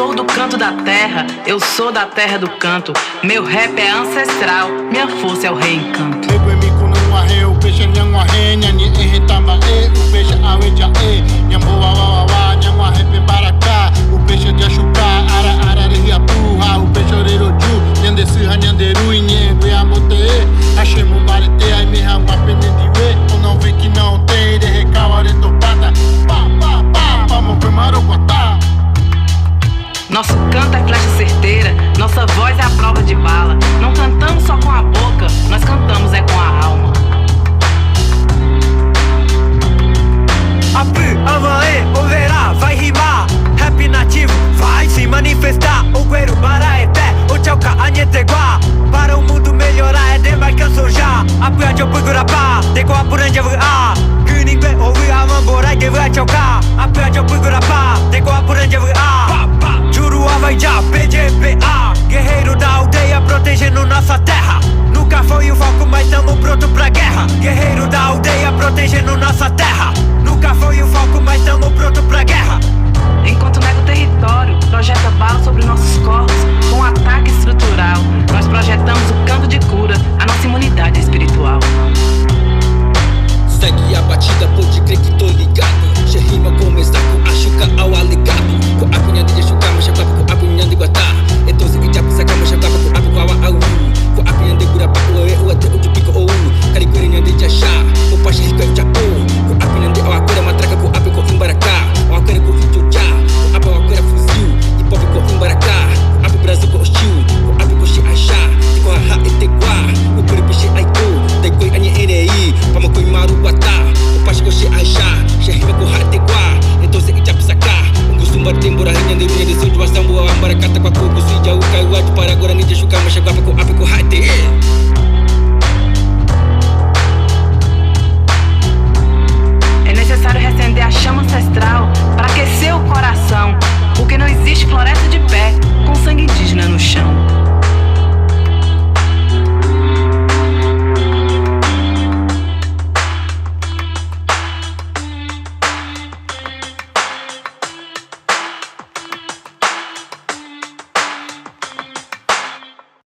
sou do canto da terra, eu sou da terra do canto. Meu rap é ancestral, minha força é o reencanto. O peixe nyangwa he nyani ehe tamba o peixe aweja nyambo wa nyangwa he pembaraka o peixe de achuca ara riapuha o peixe oreroju nyande siha nyanderu inhego yambote achemo barete ai me hangwa penendiwe ou não vê que não tem de recaua de topada pa mo pemarocotá. Nosso canto é flecha certeira, nossa voz é a prova de bala. Não cantamos só com a boca, nós cantamos é com a alma. Apu, amae, overá, vai rimar. Rap nativo, vai se manifestar. O gueiro bara é pé, o tchauca anhetegua. Para o mundo melhorar é demais que eu sou já. Apu a jopu gurapá, deko apuranja vua. Kuning be ovu amamborai de vua tchauca. Apu a jopu gurapá, deko apuranja vua. Juruá vai já, PGPA. Guerreiro da aldeia protegendo nossa terra. Nunca foi o foco, mas tamo pronto pra guerra. Guerreiro da aldeia protegendo nossa terra. Nunca foi o foco, mas tamo pronto pra guerra. Enquanto nega o território, projeta bala sobre nossos corpos com um ataque estrutural. Nós projetamos o canto de cura, a nossa imunidade espiritual. Segue a batida, pode crer que tô ligado. Já rima começar com a chuca ao alegado. Com a cunha de chuca, mas chegava com a cunha de guatá. Então se que já pisa cama, chegava com a cunha au. Com a cunha de gurapa, o até o de pico ou. Caricurinha de achá, o pacha rica e japô. Com a cunha de awaqueira, matraca com a pico embaracá. O awaqueira com o já, com a awaqueira fuzil. E pop com embaracá, com a Brasil com hostil. Com a pico chi achá, e com a ha e teguá. O peripiche aiku, daí coi anhe erei. Pama coi maru guatá, o pacha com chi achá. Já rima com ha teguá, então se que já pisa cá. Sumbar tembora hanya de dunia de sujua sambu ambaracata com a coco suja o caiu para agora ninja chuca mas chegava com a pico hate.